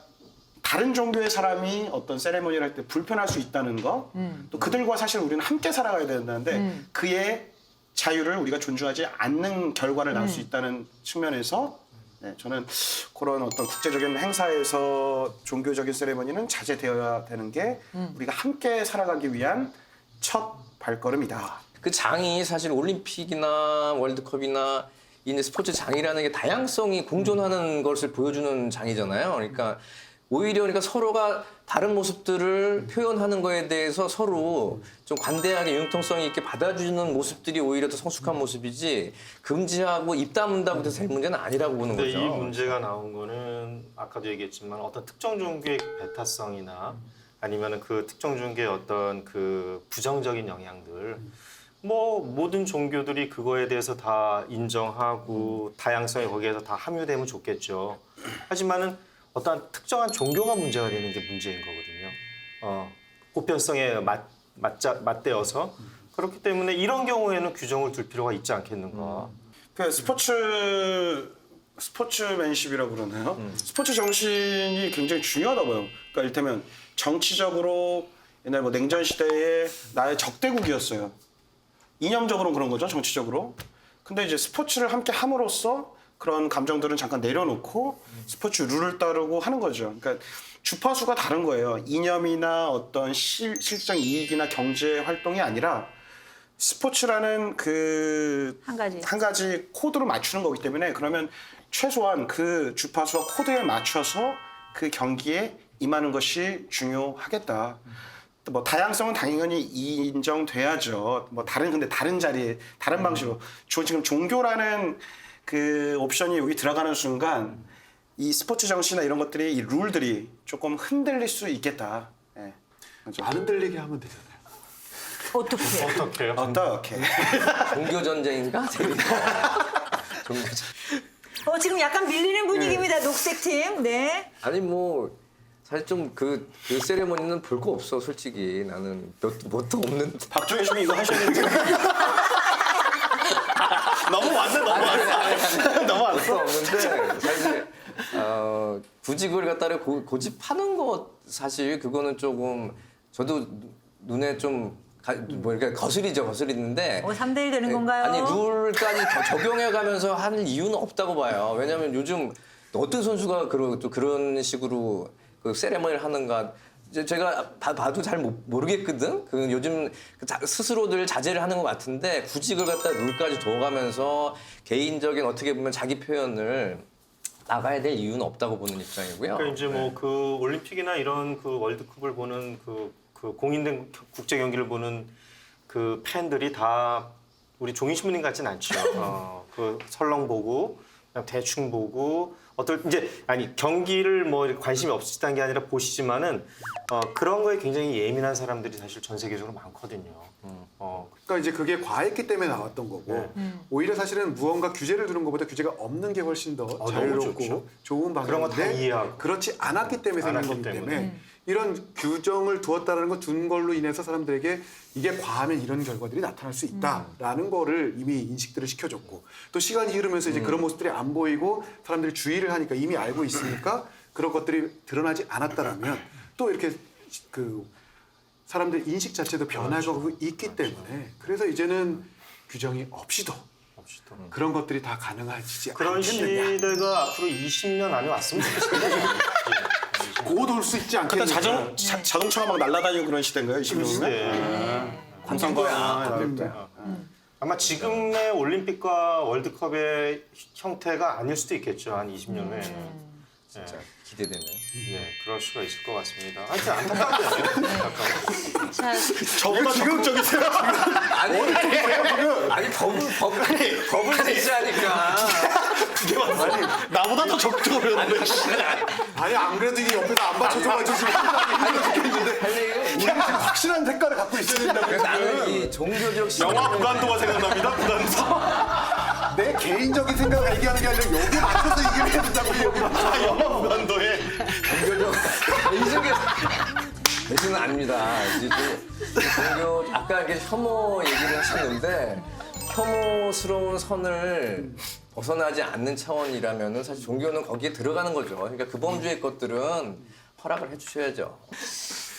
다른 종교의 사람이 어떤 세레모니를 할 때 불편할 수 있다는 거, 또 그들과 사실 우리는 함께 살아가야 된다는데 그의 자유를 우리가 존중하지 않는 결과를 낳을 수 있다는 측면에서 네, 저는 그런 어떤 국제적인 행사에서 종교적인 세레머니는 자제되어야 되는 게 우리가 함께 살아가기 위한 첫 발걸음이다. 그 장이 사실 올림픽이나 월드컵이나 이 스포츠 장이라는 게 다양성이 공존하는 것을 보여주는 장이잖아요. 그러니까 오히려 그러니까 서로가 다른 모습들을 표현하는 거에 대해서 서로 좀 관대하게 융통성 있게 받아주는 모습들이 오히려 더 성숙한 모습이지 금지하고 입 다문다고 해서 될 문제는 아니라고 보는 근데 거죠. 이 문제가 나온 거는 아까도 얘기했지만 어떤 특정 종교의 배타성이나 아니면 그 특정 종교의 어떤 그 부정적인 영향들 뭐 모든 종교들이 그거에 대해서 다 인정하고 다양성이 거기에서 다 함유되면 좋겠죠. 하지만은 어떠한 특정한 종교가 문제가 되는 게 문제인 거거든요. 보편성에 맞대어서 그렇기 때문에 이런 규정을 둘 필요가 있지 않겠는가. 그 스포츠맨십이라고 그러나요? 스포츠 정신이 굉장히 중요하다고 봐요. 그러니까 이를테면 정치적으로 옛날 뭐 냉전 시대에 나의 적대국이었어요. 이념적으로는 그런 거죠, 정치적으로. 근데 이제 스포츠를 함께 함으로써 그런 감정들은 잠깐 내려놓고 스포츠 룰을 따르고 하는 거죠. 그러니까 주파수가 다른 거예요. 이념이나 어떤 실질적 이익이나 경제 활동이 아니라 스포츠라는 그 한 가지. 코드로 맞추는 거기 때문에 그러면 최소한 그 주파수와 코드에 맞춰서 그 경기에 임하는 것이 중요하겠다. 뭐 다양성은 당연히 인정돼야죠. 뭐 근데 다른 자리에 다른 방식으로 지금 종교라는 그 옵션이 여기 들어가는 순간 이 스포츠 정신이나 이런 것들이 이 룰들이 조금 흔들릴 수 있겠다. 예. 안 흔들리게 하면 되잖아요. 어떻게? 어떻게요? 어떻게? 종교 전쟁인가? 종교 전. 지금 약간 밀리는 분위기입니다. 녹색 팀. 네. 아니 뭐 사실 좀 그 세레모니는 볼 거 없어 솔직히 나는 뭣도 없는데. 박종현 씨는 이거 하셨는데 넘어왔어. 없는데 사실 굳이 그걸 갖다가 고집하는 것 사실 그거는 조금 저도 눈에 좀 뭐 이렇게 거슬리는데 3대1 되는 건가요? 아니 룰까지 적용해가면서 하는 이유는 없다고 봐요. 왜냐하면 요즘 어떤 선수가 그런 식으로 그 세레머니를 하는가 제가 봐도 잘 모르겠거든. 그 요즘 스스로들 자제를 하는 것 같은데 굳이 그걸 갖다 룰까지 둬가면서 개인적인 어떻게 보면 자기 표현을 나가야 될 이유는 없다고 보는 입장이고요. 그러니까 이제 뭐 그 올림픽이나 이런 그 월드컵을 보는 그 공인된 국제 경기를 보는 그 팬들이 다 우리 종이 신부님 같진 않죠. 그 설렁 보고 그냥 대충 보고 경기를 뭐 관심이 없으시다는 게 아니라 보시지만은 그런 거에 굉장히 예민한 사람들이 사실 전 세계적으로 많거든요. 그러니까 이제 그게 과했기 때문에 나왔던 거고 오히려 사실은 무언가 규제를 두는 것보다 규제가 없는 게 훨씬 더 너무 자유롭고 좋죠. 좋은 그런 거 다 방향인데 이해하고. 그렇지 않았기 때문에 생긴 거기 때문에 이런 규정을 두었다는 거 둔 걸로 인해서 사람들에게 이게 과하면 이런 결과들이 나타날 수 있다라는 거를 이미 인식들을 시켜줬고 또 시간이 흐르면서 이제 그런 모습들이 안 보이고 사람들이 주의를 하니까 이미 알고 있으니까 그런 것들이 드러나지 않았다라면 또 이렇게 그 사람들 인식 자체도 변화가 있기 때문에 그래서 이제는 규정이 없이도 그런 것들이 다 가능하지 그런 않겠느냐. 시대가 앞으로 20년 안에 왔으면 좋겠어요. 곧 올 수 있지 그때 않겠느냐. 자동차가 막 날아다니는 그런 시대인가요? 공상과야. 아마 지금의 올림픽과 월드컵의 형태가 아닐 수도 있겠죠. 한 20년 후에는. 진짜 기대되네. 예, 그럴 수가 있을 것 같습니다. 하여튼 안타깝네요. 자, 저보다 적극적이세요. 아니 법을 제시하니까. 나보다 더 적극적이었는데. 아니 안 그래도 이 옆에서 안 받쳐줘가지고 지금 힘들었는데 우리 지금 확실한 색깔을 갖고 있어야 된다고. 그래서 나는 이 종교적 영화 무간도가 생각납니다. 무간도. 내 개인적인 생각을 얘기하는 게 아니라 여기 맞춰서 얘기를 해야 된다고. 여기 영화 무간도에 종교적 대신은 아닙니다. 이제 종교 아까 이렇게 혐오 얘기를 하셨는데 혐오스러운 선을 벗어나지 않는 차원이라면은 사실 종교는 거기에 들어가는 거죠. 그러니까 그 범주의 것들은 허락을 해주셔야죠.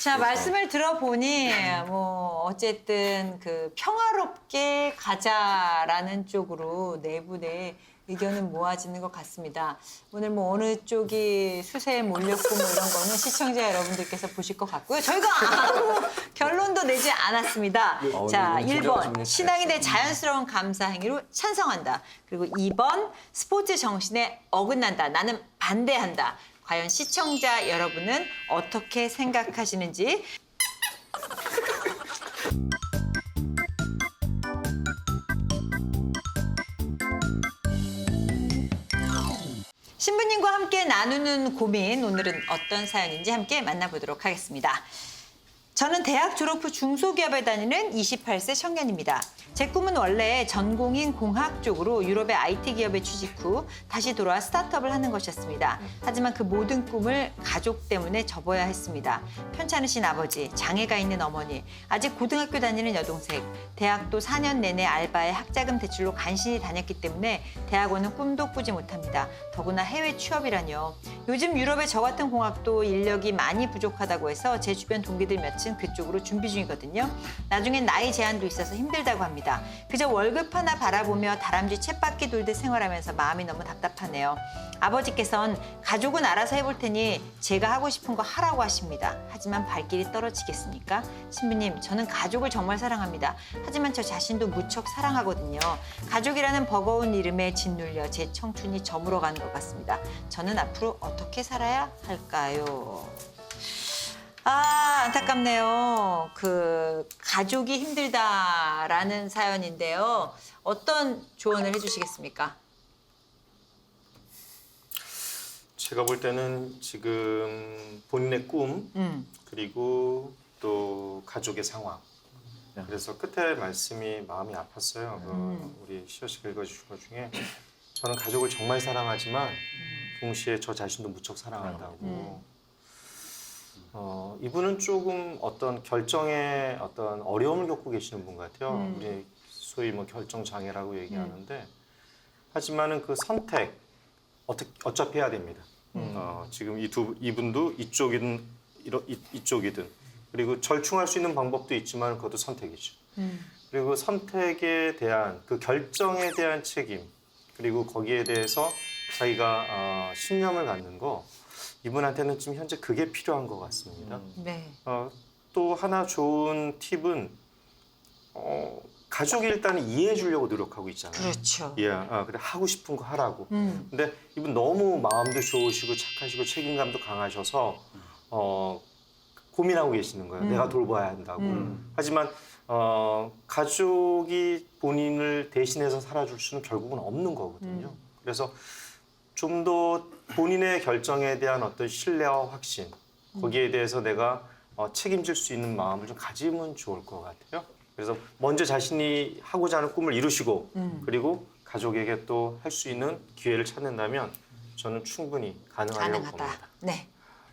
자, 말씀을 들어보니 뭐 어쨌든 그 평화롭게 가자라는 쪽으로 내부의 의견은 모아지는 것 같습니다. 오늘 뭐 어느 쪽이 수세에 몰렸고 뭐 이런 거는 시청자 여러분들께서 보실 것 같고요. 저희가 아무 결론도 내지 않았습니다. 자, 오늘 1번 신앙에 대해 잘했어요. 자연스러운 감사 행위로 찬성한다. 그리고 2번 스포츠 정신에 어긋난다. 나는 반대한다. 과연 시청자 여러분은 어떻게 생각하시는지 신부님과 함께 나누는 고민, 오늘은 어떤 사연인지 함께 만나보도록 하겠습니다. 저는 대학 졸업 후 중소기업에 다니는 28세 청년입니다. 제 꿈은 원래 전공인 공학 쪽으로 유럽의 IT 기업에 취직 후 다시 돌아와 스타트업을 하는 것이었습니다. 하지만 그 모든 꿈을 가족 때문에 접어야 했습니다. 편찮으신 아버지, 장애가 있는 어머니, 아직 고등학교 다니는 여동생, 대학도 4년 내내 알바에 학자금 대출로 간신히 다녔기 때문에 대학원은 꿈도 꾸지 못합니다. 더구나 해외 취업이라뇨. 요즘 유럽의 저 같은 공학도 인력이 많이 부족하다고 해서 제 주변 동기들 몇은 그쪽으로 준비 중이거든요. 나중엔 나이 제한도 있어서 힘들다고 합니다. 그저 월급 하나 바라보며 다람쥐 쳇바퀴 돌듯 생활하면서 마음이 너무 답답하네요. 아버지께선 가족은 알아서 해볼 테니 제가 하고 싶은 거 하라고 하십니다. 하지만 발길이 떨어지겠습니까? 신부님, 저는 가족을 정말 사랑합니다. 하지만 저 자신도 무척 사랑하거든요. 가족이라는 버거운 이름에 짓눌려 제 청춘이 저물어가는 것 같습니다. 저는 앞으로 어떻게 살아야 할까요? 아, 안타깝네요. 그 가족이 힘들다라는 사연인데요. 어떤 조언을 해주시겠습니까? 제가 볼 때는 지금 본인의 꿈 그리고 또 가족의 상황. 그래서 끝에 말씀이 마음이 아팠어요. 우리 시호 씨가 읽어주신 것 중에 저는 가족을 정말 사랑하지만 동시에 저 자신도 무척 사랑한다고. 이분은 조금 어떤 결정에 어떤 어려움을 겪고 계시는 분 같아요. 우리 소위 뭐 결정 장애라고 얘기하는데 하지만은 그 선택 어차피 해야 됩니다. 지금 이분도 이쪽이든 이쪽이든 그리고 절충할 수 있는 방법도 있지만 그것도 선택이죠. 그리고 선택에 대한 그 결정에 대한 책임 그리고 거기에 대해서 자기가 신념을 갖는 거 이분한테는 지금 현재 그게 필요한 것 같습니다. 네. 또 하나 좋은 팁은 가족이 일단 이해해 주려고 노력하고 있잖아요. 그렇죠. 예, 그래 하고 싶은 거 하라고. 근데 이분 너무 마음도 좋으시고 착하시고 책임감도 강하셔서 고민하고 계시는 거예요. 내가 돌봐야 한다고. 하지만 가족이 본인을 대신해서 살아줄 수는 결국은 없는 거거든요. 그래서 좀 더 본인의 결정에 대한 어떤 신뢰와 확신 거기에 대해서 내가 책임질 수 있는 마음을 좀 가지면 좋을 것 같아요. 그래서 먼저 자신이 하고자 하는 꿈을 이루시고 그리고 가족에게 또 할 수 있는 기회를 찾는다면 저는 충분히 가능하다고 봅니다. 네.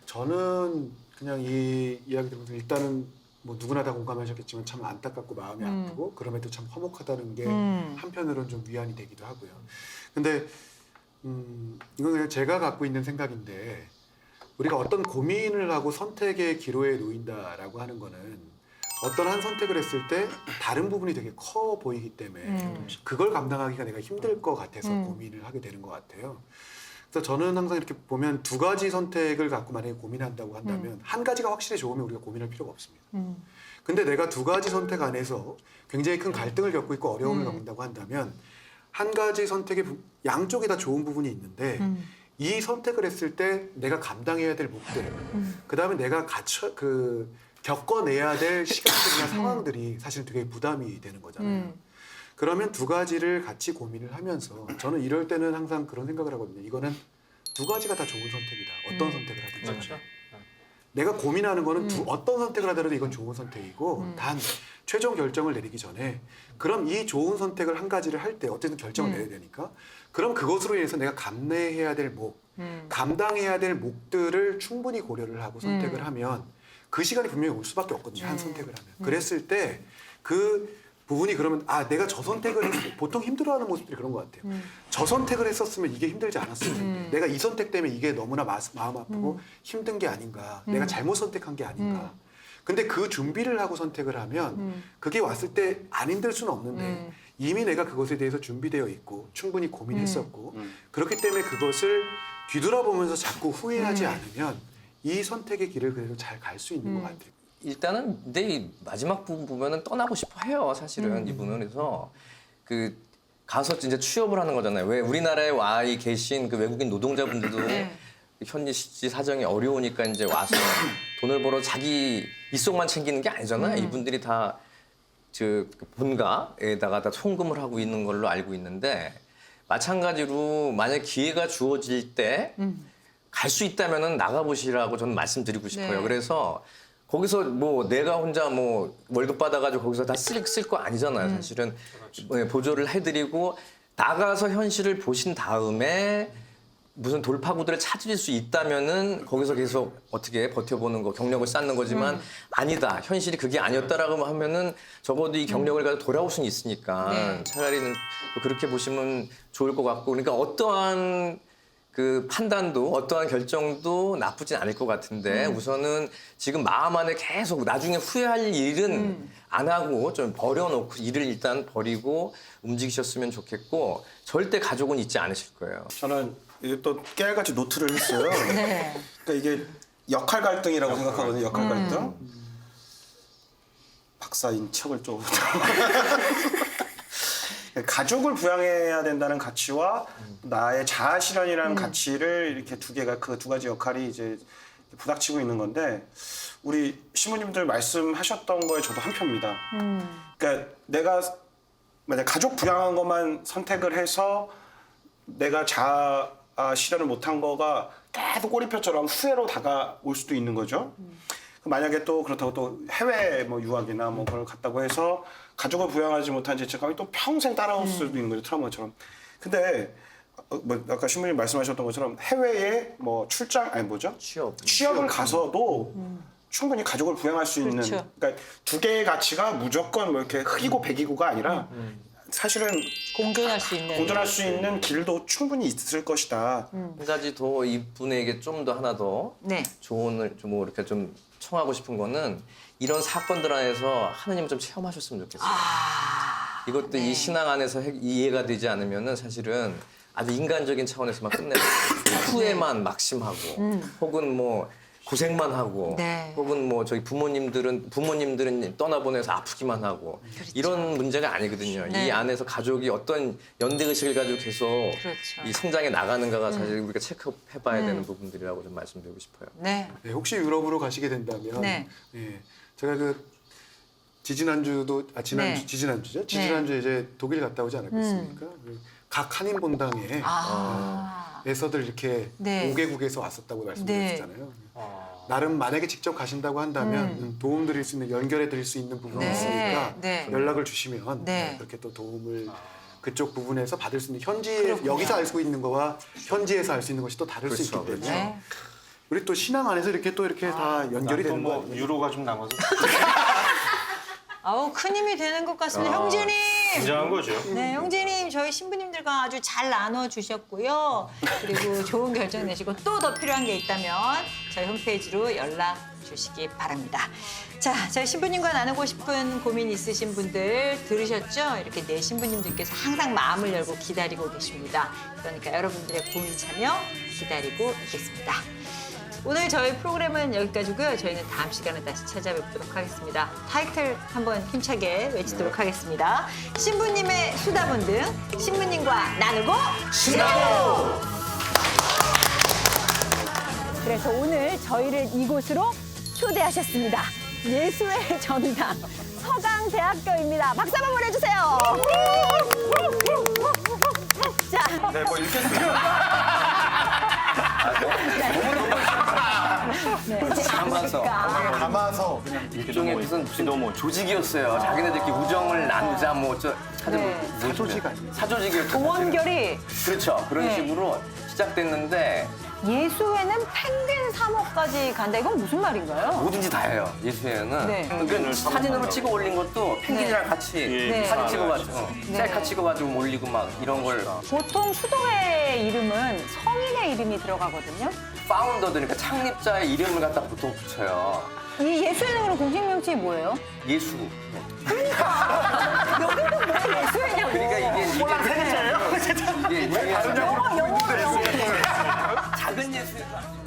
저는 그냥 이 이야기 들으면서 일단은 뭐 누구나 다 공감하셨겠지만 참 안타깝고 마음이 아프고 그럼에도 참 화목하다는 게 한편으로는 좀 위안이 되기도 하고요. 근데 이건 그냥 제가 갖고 있는 생각인데 우리가 어떤 고민을 하고 선택의 기로에 놓인다라고 하는 거는 어떤 한 선택을 했을 때 다른 부분이 되게 커 보이기 때문에 그걸 감당하기가 내가 힘들 것 같아서 고민을 하게 되는 것 같아요. 그래서 저는 항상 이렇게 보면 두 가지 선택을 갖고 만약에 고민한다고 한다면 한 가지가 확실히 좋으면 우리가 고민할 필요가 없습니다. 근데 내가 두 가지 선택 안에서 굉장히 큰 갈등을 겪고 있고 어려움을 겪는다고 한다면 한 가지 선택의 양쪽이 다 좋은 부분이 있는데 이 선택을 했을 때 내가 감당해야 될 몫들 그다음에 내가 겪어내야 될 시간들이나 상황들이 사실 되게 부담이 되는 거잖아요. 그러면 두 가지를 같이 고민을 하면서 저는 이럴 때는 항상 그런 생각을 하거든요. 이거는 두 가지가 다 좋은 선택이다. 어떤 선택을 하든지. 그렇죠. 내가 고민하는 거는 어떤 선택을 하더라도 이건 좋은 선택이고 단 최종 결정을 내리기 전에 그럼 이 좋은 선택을 한 가지를 할 때 어쨌든 결정을 내려야 되니까 그럼 그것으로 인해서 내가 감내해야 될 몫, 감당해야 될 몫들을 충분히 고려를 하고 선택을 하면 그 시간이 분명히 올 수밖에 없거든요. 한 선택을 하면. 그랬을 때 그 부분이 그러면 내가 저 선택을 보통 힘들어하는 모습들이 그런 것 같아요. 저 선택을 했었으면 이게 힘들지 않았을 텐데 내가 이 선택 때문에 이게 너무나 마음 아프고 힘든 게 아닌가. 내가 잘못 선택한 게 아닌가. 근데 그 준비를 하고 선택을 하면 그게 왔을 때 안 힘들 수는 없는데 이미 내가 그것에 대해서 준비되어 있고 충분히 고민했었고 그렇기 때문에 그것을 뒤돌아보면서 자꾸 후회하지 않으면 이 선택의 길을 그래도 잘 갈 수 있는 것 같아요. 일단은 근데 이 마지막 부분 보면은 떠나고 싶어 해요, 사실은 이분은. 그래서 그 가서 이제 취업을 하는 거잖아요. 왜 우리나라에 와 계신 그 외국인 노동자분들도 현지 사정이 어려우니까 이제 와서 돈을 벌어 자기 입속만 챙기는 게 아니잖아요. 이분들이 다 그 본가에다가 다 송금을 하고 있는 걸로 알고 있는데 마찬가지로 만약 기회가 주어질 때 갈 수 있다면은 나가보시라고 저는 말씀드리고 싶어요. 네. 그래서 거기서 뭐 내가 혼자 뭐 월급 받아가지고 거기서 다 쓸 거 아니잖아요. 사실은 보조를 해드리고 나가서 현실을 보신 다음에 무슨 돌파구들을 찾을 수 있다면은 거기서 계속 어떻게 버텨보는 거, 경력을 쌓는 거지만 아니다. 현실이 그게 아니었다라고 하면은 적어도 이 경력을 가지고 돌아올 수는 있으니까 네. 차라리는 그렇게 보시면 좋을 것 같고 그러니까 어떠한 그 판단도 어떠한 결정도 나쁘진 않을 것 같은데 우선은 지금 마음 안에 계속 나중에 후회할 일은 안 하고 좀 버려놓고 일을 일단 버리고 움직이셨으면 좋겠고 절대 가족은 잊지 않으실 거예요. 저는 이게 또 깨알같이 노트를 했어요. 네. 그러니까 이게 역할 갈등이라고 생각하거든요. 역할 갈등. 박사인 척을 좀. 가족을 부양해야 된다는 가치와 나의 자아 실현이라는 가치를 이렇게 두 개가 그 두 가지 역할이 이제 부닥치고 있는 건데 우리 신부님들 말씀하셨던 거에 저도 한 표입니다. 그러니까 내가 만약 가족 부양한 것만 선택을 해서 내가 자아 실현을 못한 거가 계속 꼬리표처럼 후회로 다가올 수도 있는 거죠. 만약에 또 그렇다고 또 해외 뭐 유학이나 뭐 그걸 갔다고 해서 가족을 부양하지 못한 죄책감이 또 평생 따라올 수도 있는 거죠. 트라우마처럼. 근데 뭐 아까 신부님 말씀하셨던 것처럼 해외에 뭐 출장 아니 뭐죠? 취업을 가서도 충분히 가족을 부양할 수 있는 그렇죠. 그러니까 두 개의 가치가 무조건 뭐 이렇게 흑이고 백이고가 아니라 사실은 공존할 수 있는. 공존할 수 있는 길도 충분히 있을 것이다. 한 가지 더 이분에게 좀 더 하나 더 네. 조언을 좀 뭐 이렇게 좀 청하고 싶은 거는 이런 사건들 안에서 하느님을 좀 체험하셨으면 좋겠어요. 이것도 이 신앙 안에서 이해가 되지 않으면은 사실은 아주 인간적인 차원에서만 끝내요. 후회만 막심하고 혹은 뭐 고생만 하고 네. 혹은 뭐 저희 부모님들은 떠나보내서 아프기만 하고 이런 문제가 아니거든요. 네. 이 안에서 가족이 어떤 연대의식을 가지고 계속 그렇죠. 이 성장해 나가는가가 사실 우리가 체크해봐야 되는 부분들이라고 좀 말씀드리고 싶어요. 네. 네, 혹시 유럽으로 가시게 된다면 네. 제가 그 지지난주도 네. 지지난주죠? 지지난주에 이제 독일 갔다 오지 않았겠습니까? 각 한인 본당에 에서들 이렇게 네. 5개국에서 왔었다고 말씀드렸잖아요. 나름 만약에 직접 가신다고 한다면 도움 드릴 수 있는 연결해 드릴 수 있는 부분이 네. 있으니까 네. 연락을 주시면 네. 그렇게 또 도움을 그쪽 부분에서 받을 수 있는 현지에 여기서 알 수 있는 거와 현지에서 알 수 있는 것이 또 다를 수 있기 그렇죠, 때문에 네. 우리 또 신앙 안에서 이렇게 또 이렇게 다 연결이 되는 뭐 거예요. 유로가 좀 남아서 아우 큰 힘이 되는 것 같습니다. 형제님. 굉장한 거죠. 네, 형제님 저희 신부님들과 아주 잘 나눠 주셨고요. 그리고 좋은 결정 내시고 또 더 필요한 게 있다면 저희 홈페이지로 연락 주시기 바랍니다. 자, 저희 신부님과 나누고 싶은 고민 있으신 분들 들으셨죠? 이렇게 네 신부님들께서 항상 마음을 열고 기다리고 계십니다. 그러니까 여러분들의 고민 참여 기다리고 있겠습니다. 오늘 저희 프로그램은 여기까지고요. 저희는 다음 시간에 다시 찾아뵙도록 하겠습니다. 타이틀 한번 힘차게 외치도록 하겠습니다. 신부님의 수다본 등 신부님과 나누고 신나고! 그래서 오늘 저희를 이곳으로 초대하셨습니다. 예수의 전당 서강대학교입니다. 박수 한번 보내주세요. 자, 네, 뭐 읽겠습니다. 담아서 일종의 무슨 조직이었어요. 자기네들끼리 우정을 나누자 사조직 아니에요? 사조직이었죠. 동원결이 그렇죠. 그런 네. 식으로 시작됐는데 예수회는 펭귄 사모까지 간다. 이건 무슨 말인가요? 뭐든지 다 해요. 예수회는. 네. 그러니까 사진으로 찍어 올린 것도 펭귄이랑 같이 네. 사진 찍어가지고 네. 셀카 찍어가지고 올리고 막 이런 걸 보통 수도회 이름은 성인의 이름이 들어가거든요. 파운더들, 그러니까 창립자의 이름을 갖다 보통 붙여요. 이 예수회는 그럼 공식 명칭이 뭐예요? 예수. 여기도 뭐 예수회냐고. 그러니까 이게 영어. 작은 예수회가